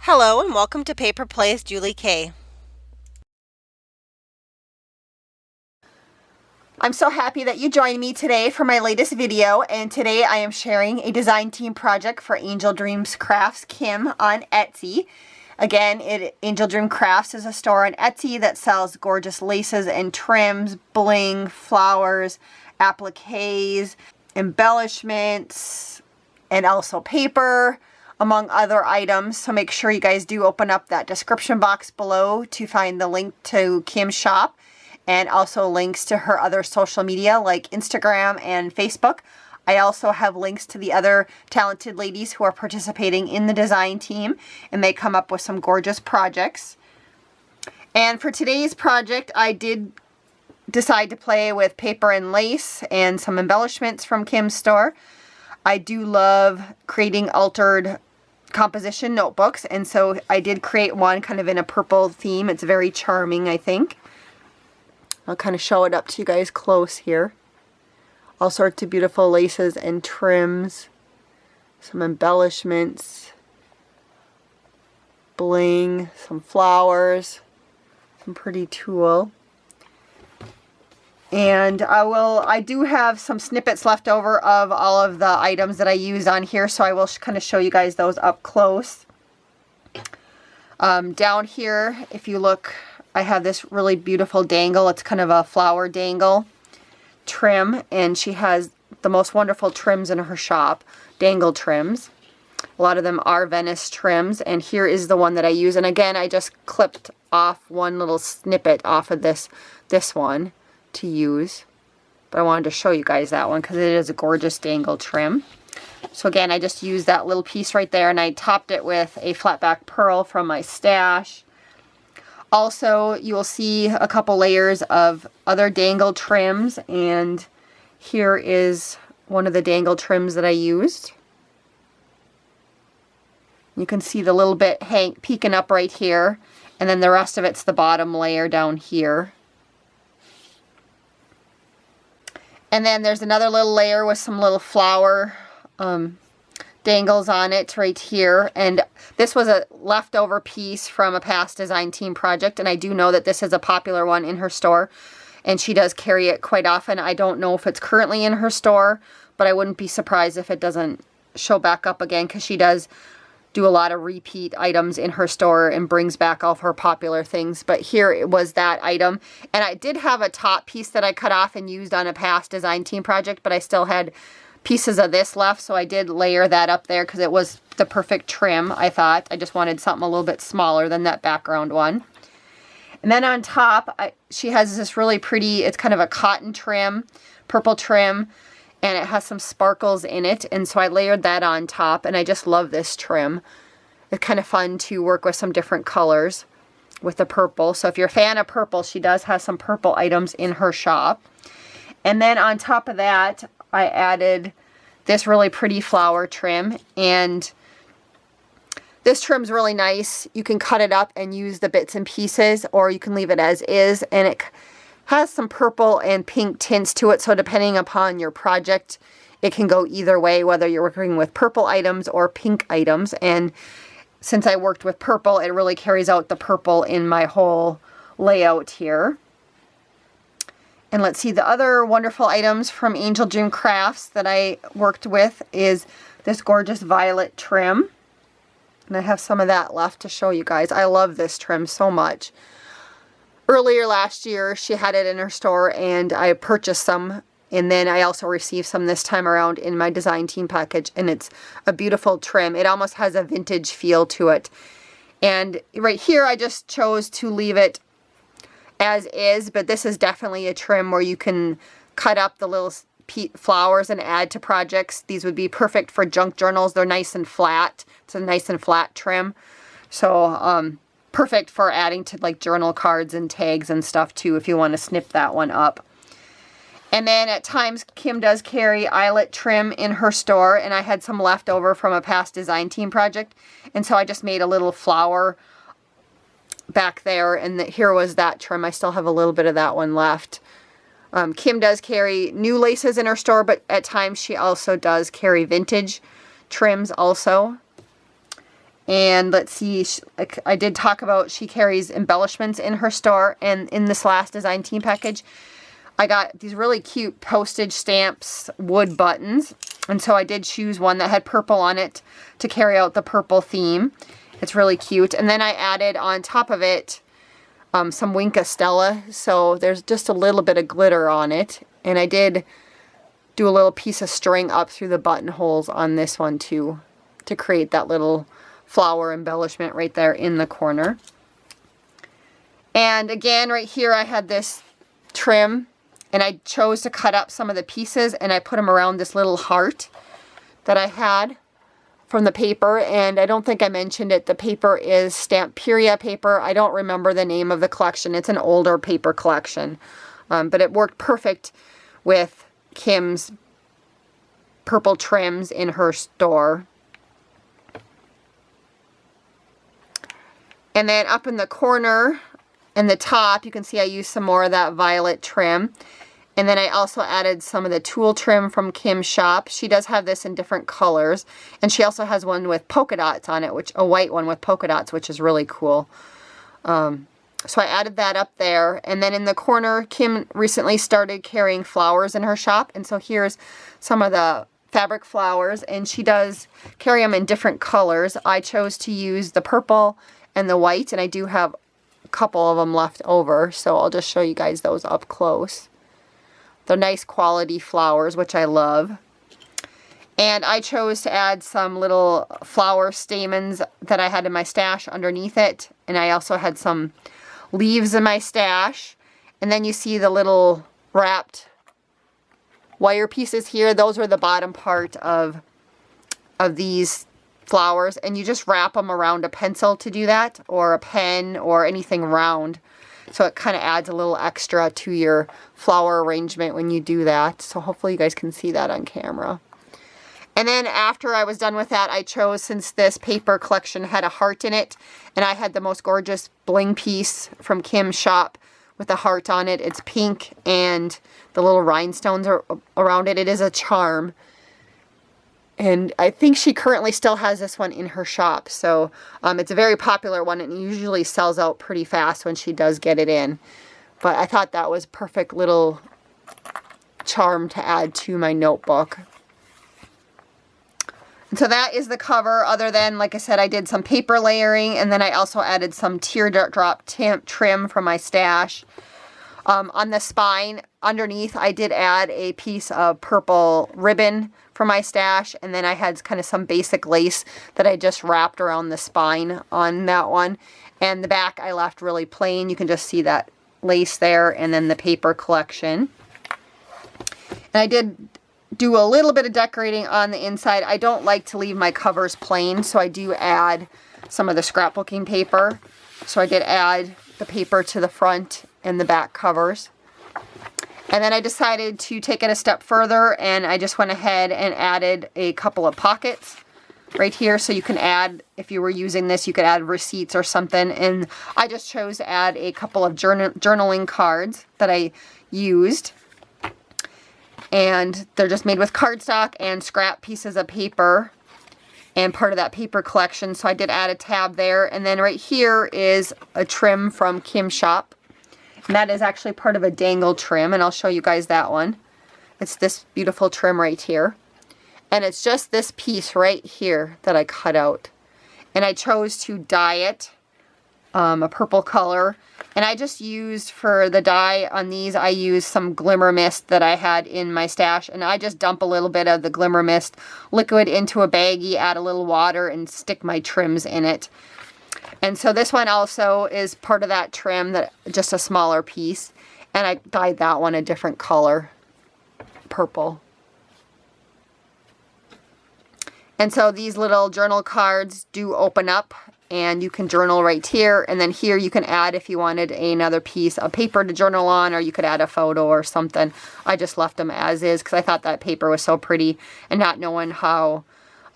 Hello and welcome to Paper Plays Julie K. I'm so happy that you joined me today for my latest video, and today I am sharing a design team project for AngeldreamCraftsKim on Etsy. Again, Angel Dream Crafts is a store on Etsy that sells gorgeous laces and trims, bling, flowers, appliques, embellishments, and also paper, among other items. So make sure you guys do open up that description box below to find the link to Kim's shop, and also links to her other social media like Instagram and Facebook. I also have links to the other talented ladies who are participating in the design team, and they come up with some gorgeous projects. And for today's project, I did decide to play with paper and lace and some embellishments from Kim's store. I do love creating altered composition notebooks, and so I did create one kind of in a purple theme. It's very charming, I think. I'll kind of show it up to you guys close here. All sorts of beautiful laces and trims, some embellishments, bling, some flowers, some pretty tulle. And I do have some snippets left over of all of the items that I used on here, so I will kind of show you guys those up close. Down here, if you look, I have this really beautiful dangle. It's kind of a flower dangle trim, and she has the most wonderful trims in her shop, Dangle Trims. A lot of them are Venice trims, and here is the one that I use. And again, I just clipped off one little snippet off of this one to use, but I wanted to show you guys that one because it is a gorgeous dangle trim. So again, I just used that little piece right there, and I topped it with a flat back pearl from my stash. Also, you will see a couple layers of other dangle trims, and here is one of the dangle trims that I used. You can see the little bit peeking up right here, and then the rest of it's the bottom layer down here. And then there's another little layer with some little flower dangles on it right here. And this was a leftover piece from a past design team project, and I do know that this is a popular one in her store, and she does carry it quite often. I don't know if it's currently in her store, but I wouldn't be surprised if it doesn't show back up again, because she does do a lot of repeat items in her store and brings back all of her popular things. But here it was that item, and I did have a top piece that I cut off and used on a past design team project, but I still had pieces of this left, so I did layer that up there because it was the perfect trim. I thought I just wanted something a little bit smaller than that background one. And then on top, she has this really pretty, it's kind of a cotton trim, purple trim, and it has some sparkles in it, and so I layered that on top, and I just love this trim. It's kind of fun to work with some different colors with the purple. So if you're a fan of purple, she does have some purple items in her shop. And then on top of that, I added this really pretty flower trim, and this trim's really nice. You can cut it up and use the bits and pieces, or you can leave it as is, and it has some purple and pink tints to it, so depending upon your project, it can go either way, whether you're working with purple items or pink items. And since I worked with purple, it really carries out the purple in my whole layout here. And let's see, the other wonderful items from Angel Dream Crafts that I worked with is this gorgeous violet trim. And I have some of that left to show you guys. I love this trim so much. Earlier last year, she had it in her store, and I purchased some. And then I also received some this time around in my design team package. And it's a beautiful trim. It almost has a vintage feel to it. And right here, I just chose to leave it as is, but this is definitely a trim where you can cut up the little flowers and add to projects. These would be perfect for junk journals. They're nice and flat. It's a nice and flat trim. So perfect for adding to like journal cards and tags and stuff too, if you want to snip that one up. And then at times Kim does carry eyelet trim in her store, and I had some left over from a past design team project, and so I just made a little flower back there, and here was that trim. I still have a little bit of that one left. Kim does carry new laces in her store, but at times she also does carry vintage trims also. And let's see, I did talk about she carries embellishments in her store. And in this last design team package, I got these really cute postage stamps, wood buttons. And so I did choose one that had purple on it to carry out the purple theme. It's really cute. And then I added on top of it some Winka Stella. So there's just a little bit of glitter on it. And I did do a little piece of string up through the buttonholes on this one too, to create that little flower embellishment right there in the corner. And again, right here I had this trim, and I chose to cut up some of the pieces and I put them around this little heart that I had from the paper. And I don't think I mentioned it, the paper is Stamperia paper. I don't remember the name of the collection. It's an older paper collection, but it worked perfect with Kim's purple trims in her store. And then up in the corner in the top, you can see I used some more of that violet trim. And then I also added some of the tulle trim from Kim's shop. She does have this in different colors. And she also has one with polka dots on it, a white one with polka dots, which is really cool. So I added that up there. And then in the corner, Kim recently started carrying flowers in her shop. And so here's some of the fabric flowers. And she does carry them in different colors. I chose to use the purple and the white. And I do have a couple of them left over. So I'll just show you guys those up close. They're nice quality flowers, which I love. And I chose to add some little flower stamens that I had in my stash underneath it. And I also had some leaves in my stash. And then you see the little wrapped wire pieces here. Those are the bottom part of these flowers. And you just wrap them around a pencil to do that, or a pen, or anything round. So it kind of adds a little extra to your flower arrangement when you do that. So hopefully you guys can see that on camera. And then after I was done with that, I chose, since this paper collection had a heart in it, and I had the most gorgeous bling piece from Kim's shop with a heart on it. It's pink and the little rhinestones are around it. It is a charm. And I think she currently still has this one in her shop. So it's a very popular one, and it usually sells out pretty fast when she does get it in. But I thought that was a perfect little charm to add to my notebook. And so that is the cover, other than, like I said, I did some paper layering, and then I also added some teardrop trim from my stash. On the spine underneath, I did add a piece of purple ribbon for my stash, and then I had kind of some basic lace that I just wrapped around the spine on that one. And the back I left really plain. You can just see that lace there, and then the paper collection. And I did do a little bit of decorating on the inside. I don't like to leave my covers plain, so I do add some of the scrapbooking paper. So I did add the paper to the front and the back covers. And then I decided to take it a step further, and I just went ahead and added a couple of pockets right here. So you can add, if you were using this, you could add receipts or something. And I just chose to add a couple of journaling cards that I used. And they're just made with cardstock and scrap pieces of paper and part of that paper collection. So I did add a tab there. And then right here is a trim from Kim's shop. And that is actually part of a Dangle Trim, and I'll show you guys that one. It's this beautiful trim right here. And it's just this piece right here that I cut out. And I chose to dye it a purple color. And I just used, for the dye on these, I used some Glimmer Mist that I had in my stash. And I just dump a little bit of the Glimmer Mist liquid into a baggie, add a little water, and stick my trims in it. And so this one also is part of that trim, that just a smaller piece. And I dyed that one a different color, purple. And so these little journal cards do open up, and you can journal right here. And then here you can add, if you wanted another piece of paper to journal on, or you could add a photo or something. I just left them as is because I thought that paper was so pretty, and not knowing how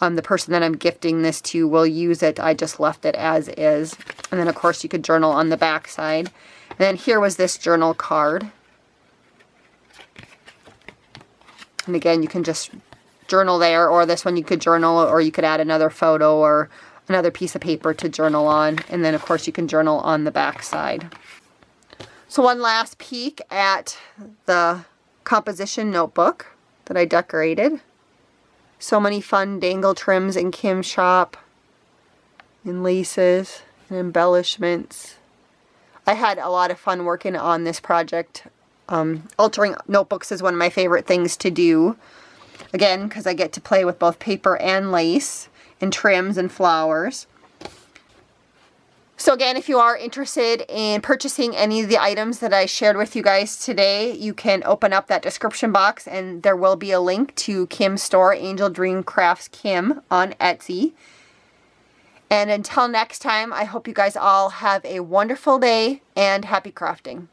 the person that I'm gifting this to will use it, I just left it as is. And then of course you could journal on the back side. And then here was this journal card. And again, you can just journal there, or this one you could journal, or you could add another photo or another piece of paper to journal on. And then of course you can journal on the back side. So one last peek at the composition notebook that I decorated. So many fun dangle trims in Kim's shop, and laces, and embellishments. I had a lot of fun working on this project. Altering notebooks is one of my favorite things to do. Again, because I get to play with both paper and lace, and trims and flowers. So again, if you are interested in purchasing any of the items that I shared with you guys today, you can open up that description box and there will be a link to Kim's store, AngeldreamCraftsKim on Etsy. And until next time, I hope you guys all have a wonderful day and happy crafting.